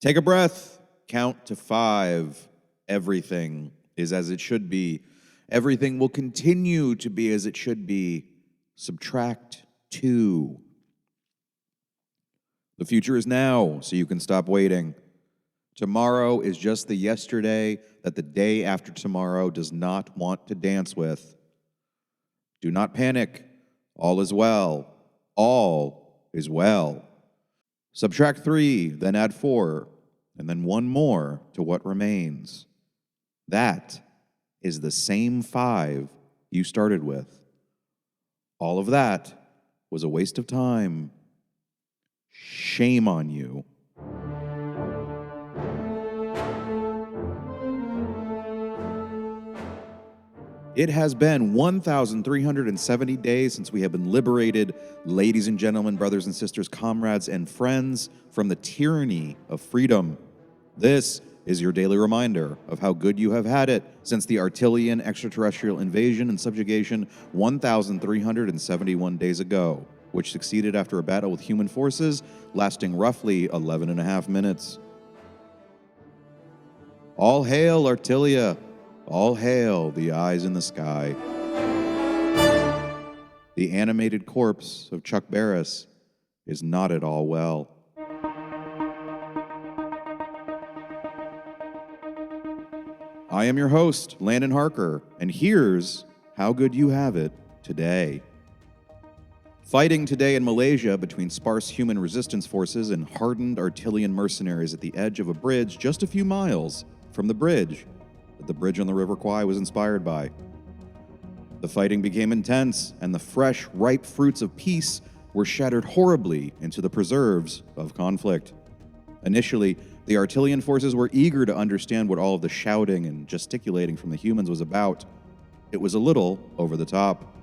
Take a breath. Count to 5. Everything is as it should be. Everything will continue to be as it should be. Subtract 2. The future is now, so you can stop waiting. Tomorrow is just the yesterday that the day after tomorrow does not want to dance with. Do not panic. All is well. All is well. Subtract 3, then add 4, and then 1 more to what remains. That is the same 5 you started with. All of that was a waste of time. Shame on you. It has been 1,370 days since we have been liberated, ladies and gentlemen, brothers and sisters, comrades and friends, from the tyranny of freedom. This is your daily reminder of how good you have had it since the Artilian extraterrestrial invasion and subjugation 1,371 days ago, which succeeded after a battle with human forces lasting roughly 11 and a half minutes. All hail, Artilia! All hail the eyes in the sky. The animated corpse of Chuck Barris is not at all well. I am your host, Landon Harker, and here's how good you have it today. Fighting today in Malaysia between sparse human resistance forces and hardened Artilian mercenaries at the edge of a bridge just a few miles from the bridge that the bridge on the River Kwai was inspired by. The fighting became intense, and the fresh, ripe fruits of peace were shattered horribly into the preserves of conflict. Initially, the Artilian forces were eager to understand what all of the shouting and gesticulating from the humans was about. It was a little over the top.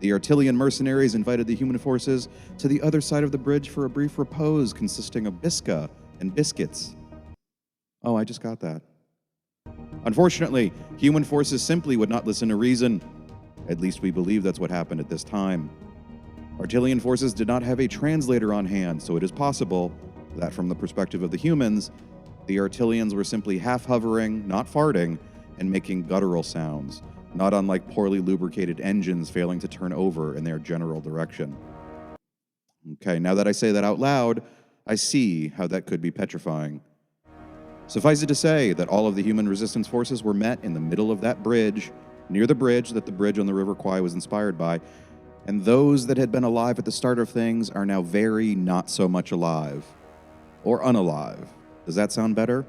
The Artilian mercenaries invited the human forces to the other side of the bridge for a brief repose consisting of bisca and biscuits. Oh, I just got that. Unfortunately, human forces simply would not listen to reason. At least we believe that's what happened at this time. Artilian forces did not have a translator on hand, so it is possible that from the perspective of the humans, the Artilians were simply half-hovering, not farting, and making guttural sounds, not unlike poorly lubricated engines failing to turn over in their general direction. Okay, now that I say that out loud, I see how that could be petrifying. Suffice it to say that all of the human resistance forces were met in the middle of that bridge, near the bridge that the bridge on the River Kwai was inspired by, and those that had been alive at the start of things are now very not so much alive. Or unalive. Does that sound better?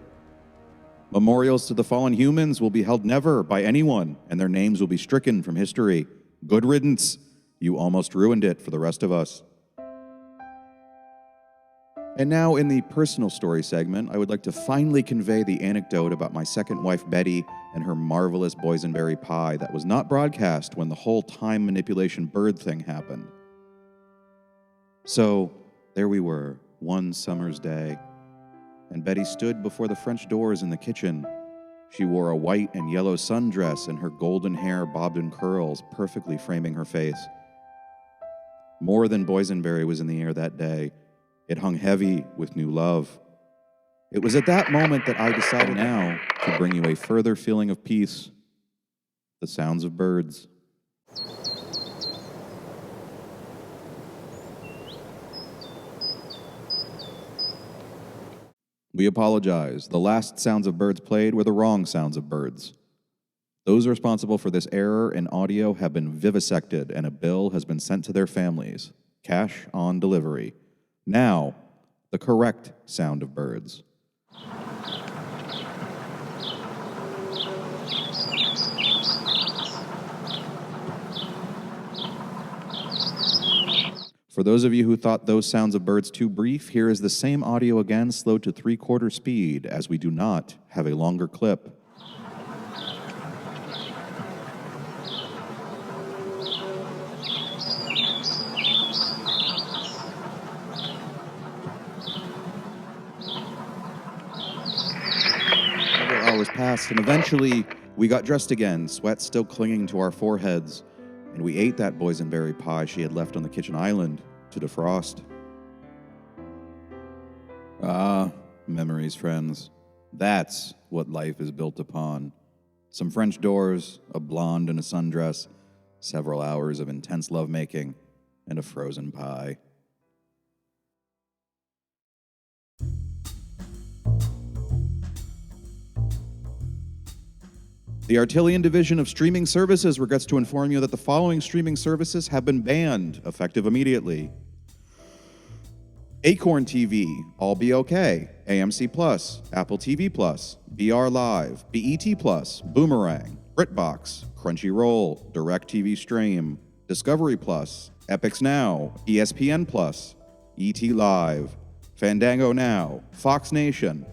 Memorials to the fallen humans will be held never by anyone, and their names will be stricken from history. Good riddance. You almost ruined it for the rest of us. And now in the personal story segment, I would like to finally convey the anecdote about my second wife, Betty, and her marvelous boysenberry pie that was not broadcast when the whole time manipulation bird thing happened. So, there we were, one summer's day, and Betty stood before the French doors in the kitchen. She wore a white and yellow sundress, and her golden hair bobbed in curls, perfectly framing her face. More than boysenberry was in the air that day. It hung heavy with new love. It was at that moment that I decided now to bring you a further feeling of peace. The sounds of birds. We apologize. The last sounds of birds played were the wrong sounds of birds. Those responsible for this error in audio have been vivisected, and a bill has been sent to their families. Cash on delivery. Now, the correct sound of birds. For those of you who thought those sounds of birds too brief, here is the same audio again, slowed to 3/4 speed, as we do not have a longer clip. Hours passed, and eventually we got dressed again, sweat still clinging to our foreheads, and we ate that boysenberry pie she had left on the kitchen island to defrost. memories, friends. That's what life is built upon. Some French doors, a blonde in a sundress, several hours of intense lovemaking, and a frozen pie. The Artillion division of streaming services regrets to inform you that the following streaming services have been banned, effective immediately. Acorn TV, All Be Okay, AMC Plus, Apple TV Plus, BR Live, BET Plus, Boomerang, BritBox, Crunchyroll, DirecTV Stream, Discovery Plus, Epix Now, ESPN Plus, ET Live, Fandango Now, Fox Nation,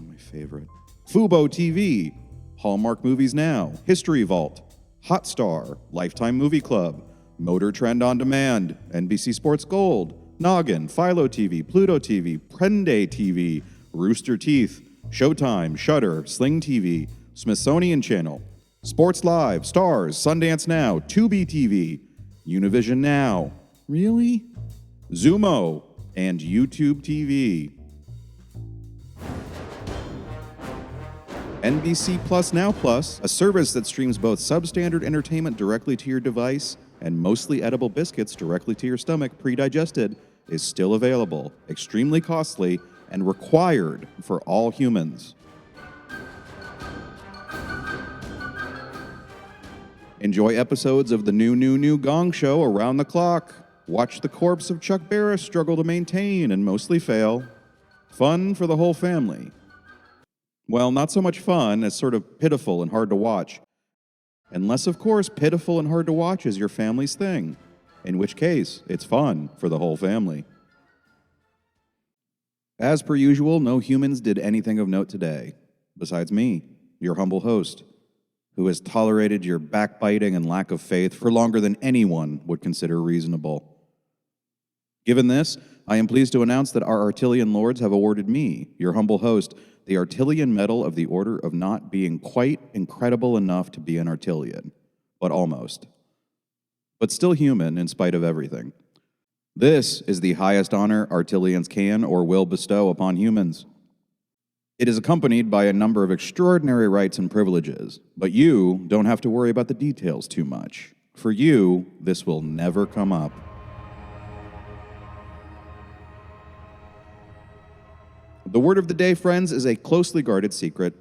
my favorite, Fubo TV, Hallmark Movies Now, History Vault, Hotstar, Lifetime Movie Club, Motor Trend On Demand, NBC Sports Gold, Noggin, Philo TV, Pluto TV, Prende TV, Rooster Teeth, Showtime, Shudder, Sling TV, Smithsonian Channel, Sports Live, Stars, Sundance Now, Tubi TV, Univision Now, really? Zumo, and YouTube TV. NBC Plus Now Plus, a service that streams both substandard entertainment directly to your device and mostly edible biscuits directly to your stomach pre-digested, is still available, extremely costly, and required for all humans. Enjoy episodes of the new Gong Show around the clock. Watch the corpse of Chuck Barris struggle to maintain and mostly fail. Fun for the whole family. Well, not so much fun as sort of pitiful and hard to watch. Unless, of course, pitiful and hard to watch is your family's thing, in which case it's fun for the whole family. As per usual, no humans did anything of note today, besides me, your humble host, who has tolerated your backbiting and lack of faith for longer than anyone would consider reasonable. Given this, I am pleased to announce that our Artillion lords have awarded me, your humble host, the Artillion Medal of the Order of Not Being Quite Incredible Enough to be an Artillion, but almost. But still human in spite of everything. This is the highest honor Artillions can or will bestow upon humans. It is accompanied by a number of extraordinary rights and privileges, but you don't have to worry about the details too much. For you, this will never come up. The word of the day, friends, is a closely guarded secret.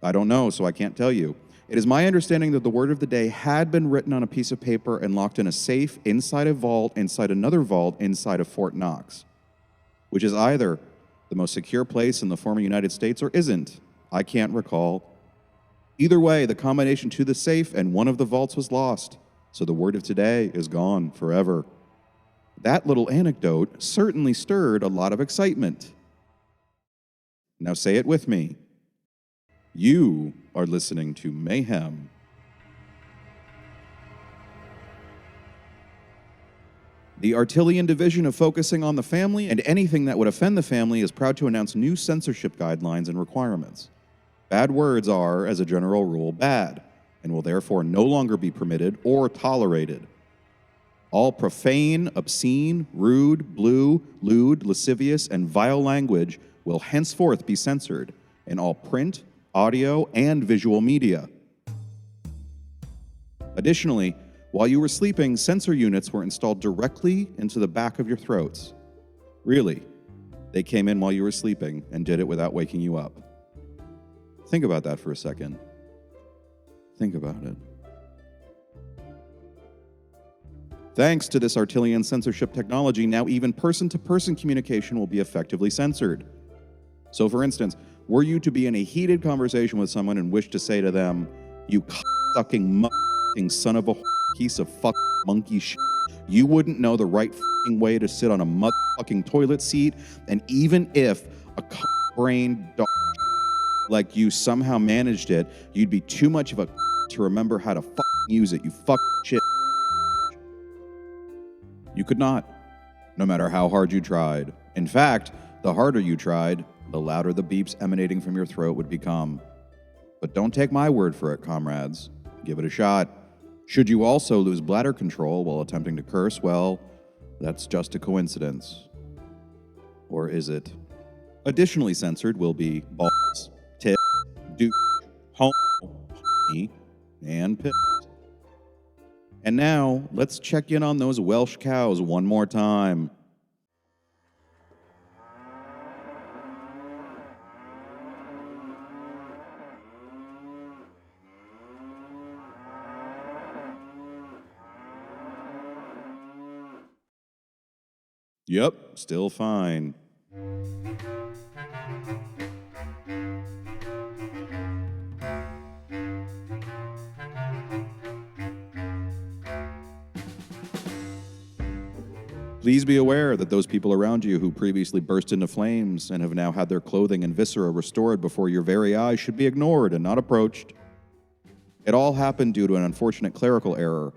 I don't know, so I can't tell you. It is my understanding that the word of the day had been written on a piece of paper and locked in a safe inside a vault, inside another vault, inside of Fort Knox, which is either the most secure place in the former United States or isn't. I can't recall. Either way, the combination to the safe and one of the vaults was lost, so the word of today is gone forever. That little anecdote certainly stirred a lot of excitement. Now say it with me. You are listening to Mayhem. The Artillion division of focusing on the family and anything that would offend the family is proud to announce new censorship guidelines and requirements. Bad words are, as a general rule, bad, and will therefore no longer be permitted or tolerated. All profane, obscene, rude, blue, lewd, lascivious, and vile language will henceforth be censored in all print, audio, and visual media. Additionally, while you were sleeping, censor units were installed directly into the back of your throats. Really, they came in while you were sleeping and did it without waking you up. Think about that for a second. Think about it. Thanks to this Artillion censorship technology, now even person-to-person communication will be effectively censored. So for instance, were you to be in a heated conversation with someone and wish to say to them, "You sucking son of a piece of monkey shit," you wouldn't know the right way to sit on a motherfucking toilet seat, and even if a brain dog like you somehow managed it, you'd be too much of a to remember how to use it, you shit. You could not, no matter how hard you tried. In fact, the harder you tried, the louder the beeps emanating from your throat would become. But don't take my word for it, comrades. Give it a shot. Should you also lose bladder control while attempting to curse, well, that's just a coincidence. Or is it? Additionally censored will be balls, tits, douche, homo, honey, and piss. And now, let's check in on those Welsh cows one more time. Yep, still fine. Please be aware that those people around you who previously burst into flames and have now had their clothing and viscera restored before your very eyes should be ignored and not approached. It all happened due to an unfortunate clerical error.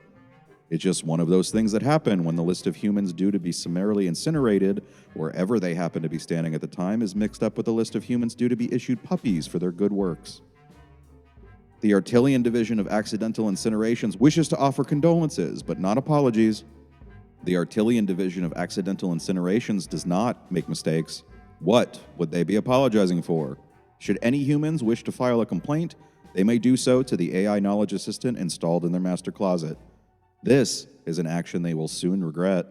It's just one of those things that happen when the list of humans due to be summarily incinerated, wherever they happen to be standing at the time, is mixed up with the list of humans due to be issued puppies for their good works. The Artillean Division of Accidental Incinerations wishes to offer condolences, but not apologies. The Artillean Division of Accidental Incinerations does not make mistakes. What would they be apologizing for? Should any humans wish to file a complaint, they may do so to the AI knowledge assistant installed in their master closet. This is an action they will soon regret.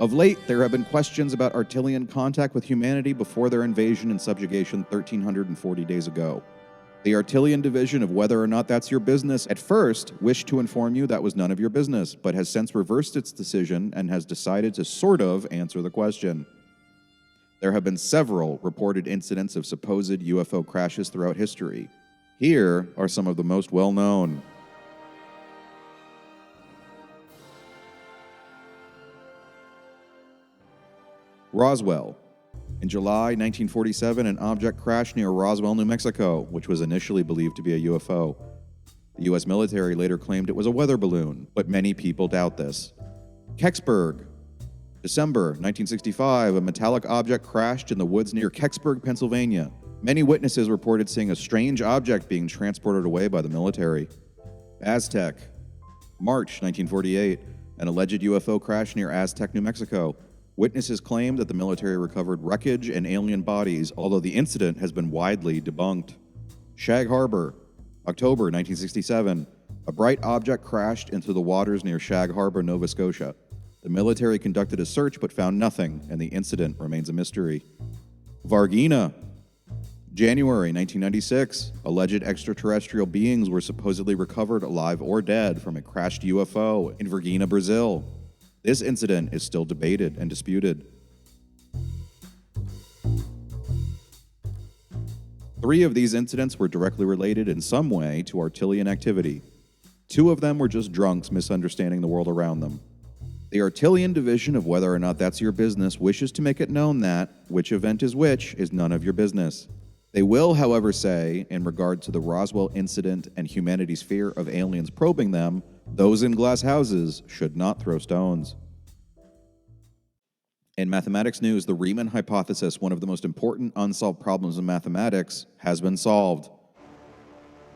Of late, there have been questions about Artillean contact with humanity before their invasion and subjugation 1,340 days ago. The Artillean Division of Whether or Not That's Your Business at first wished to inform you that was none of your business, but has since reversed its decision and has decided to sort of answer the question. There have been several reported incidents of supposed UFO crashes throughout history. Here are some of the most well-known. Roswell. In July 1947, an object crashed near Roswell, New Mexico, which was initially believed to be a UFO. The U.S. military later claimed it was a weather balloon, but many people doubt this. Kecksburg. December 1965, a metallic object crashed in the woods near Kecksburg, Pennsylvania. Many witnesses reported seeing a strange object being transported away by the military. Aztec. March 1948, an alleged UFO crash near Aztec, New Mexico. Witnesses claimed that the military recovered wreckage and alien bodies, although the incident has been widely debunked. Shag Harbor, October 1967. A bright object crashed into the waters near Shag Harbor, Nova Scotia. The military conducted a search but found nothing, and the incident remains a mystery. Varginha, January 1996. Alleged extraterrestrial beings were supposedly recovered alive or dead from a crashed UFO in Varginha, Brazil. This incident is still debated and disputed. 3 of these incidents were directly related in some way to Artillean activity. 2 of them were just drunks misunderstanding the world around them. The Artillean Division of Whether or Not That's Your Business wishes to make it known that which event is which is none of your business. They will, however, say, in regard to the Roswell incident and humanity's fear of aliens probing them, those in glass houses should not throw stones. In mathematics news, the Riemann hypothesis, one of the most important unsolved problems in mathematics, has been solved.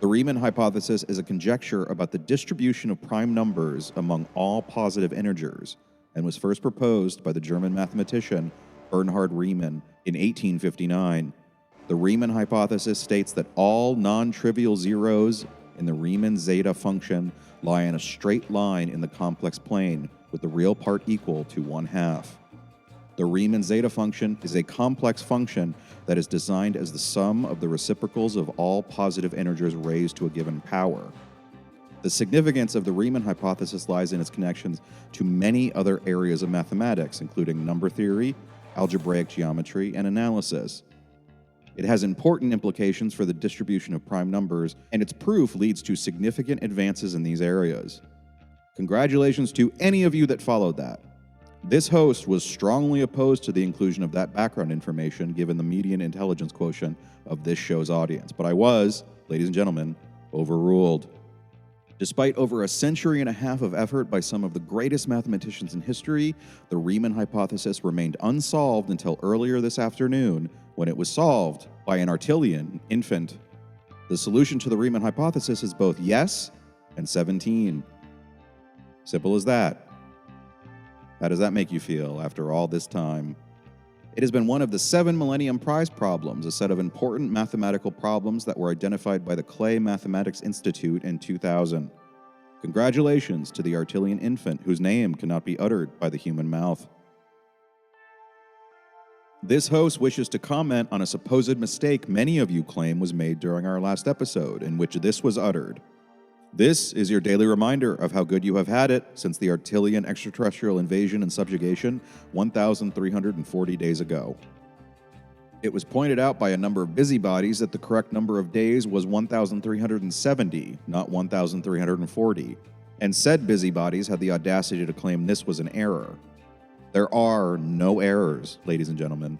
The Riemann hypothesis is a conjecture about the distribution of prime numbers among all positive integers, and was first proposed by the German mathematician Bernhard Riemann in 1859. The Riemann hypothesis states that all non-trivial zeros in the Riemann zeta function lie in a straight line in the complex plane, with the real part equal to 1/2. The Riemann zeta function is a complex function that is designed as the sum of the reciprocals of all positive integers raised to a given power. The significance of the Riemann hypothesis lies in its connections to many other areas of mathematics, including number theory, algebraic geometry, and analysis. It has important implications for the distribution of prime numbers, and its proof leads to significant advances in these areas. Congratulations to any of you that followed that. This host was strongly opposed to the inclusion of that background information given the median intelligence quotient of this show's audience, but I was, ladies and gentlemen, overruled. Despite over a century and a half of effort by some of the greatest mathematicians in history, the Riemann hypothesis remained unsolved until earlier this afternoon, when it was solved by an Artilian infant. The solution to the Riemann hypothesis is both yes and 17. Simple as that. How does that make you feel after all this time? It has been one of the 7 Millennium Prize problems, a set of important mathematical problems that were identified by the Clay Mathematics Institute in 2000. Congratulations to the Artilian infant whose name cannot be uttered by the human mouth. This host wishes to comment on a supposed mistake many of you claim was made during our last episode, in which this was uttered. This is your daily reminder of how good you have had it since the Artilian extraterrestrial invasion and subjugation 1,340 days ago. It was pointed out by a number of busybodies that the correct number of days was 1,370, not 1,340, and said busybodies had the audacity to claim this was an error. There are no errors, ladies and gentlemen.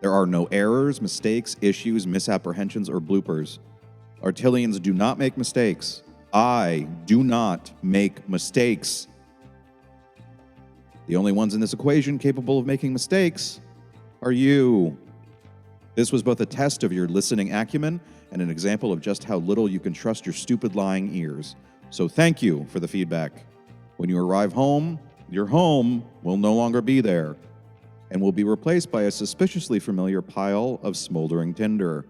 There are no errors, mistakes, issues, misapprehensions, or bloopers. Artilians do not make mistakes. I do not make mistakes. The only ones in this equation capable of making mistakes are you. This was both a test of your listening acumen and an example of just how little you can trust your stupid lying ears. So thank you for the feedback. When you arrive home, your home will no longer be there and will be replaced by a suspiciously familiar pile of smoldering tinder.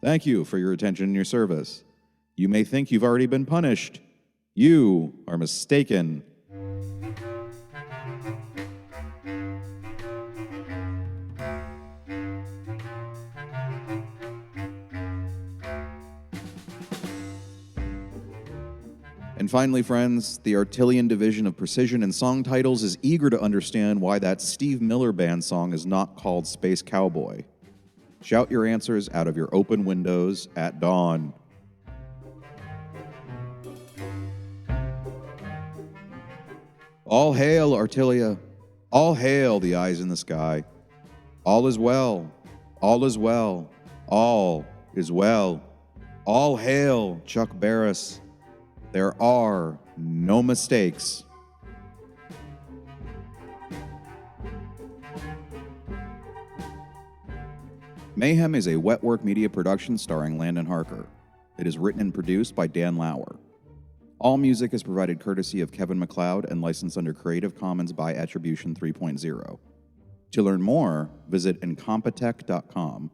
Thank you for your attention and your service. You may think you've already been punished. You are mistaken. And finally, friends, the Artilian Division of Precision and Song Titles is eager to understand why that Steve Miller Band song is not called Space Cowboy. Shout your answers out of your open windows at dawn. All hail, Artilia. All hail, the eyes in the sky. All is well. All is well. All is well. All hail, Chuck Barris. There are no mistakes. Mayhem is a Wetwork Media production starring Landon Harker. It is written and produced by Dan Lauer. All music is provided courtesy of Kevin MacLeod and licensed under Creative Commons by Attribution 3.0. To learn more, visit incompetech.com.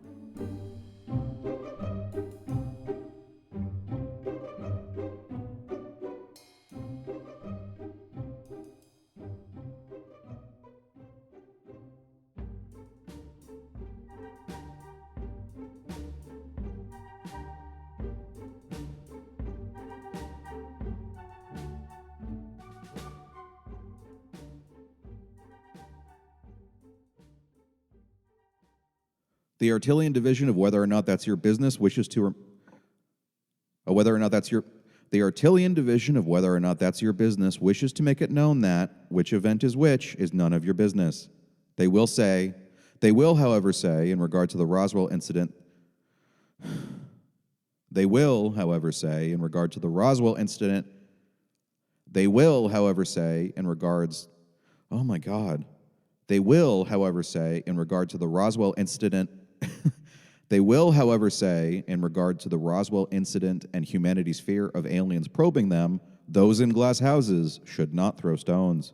The Artilian Division of whether or not that's your business wishes to The Artilian Division of whether or not that's your business wishes to make it known that which event is which is none of your business. They will, however, say in regard to the Roswell incident. They will, however, say in regard to the Roswell incident. They will, however, say in regards. Oh my God. They will, however, say in regard to the Roswell incident. They will, however, say, in regard to the Roswell incident and humanity's fear of aliens probing them, those in glass houses should not throw stones.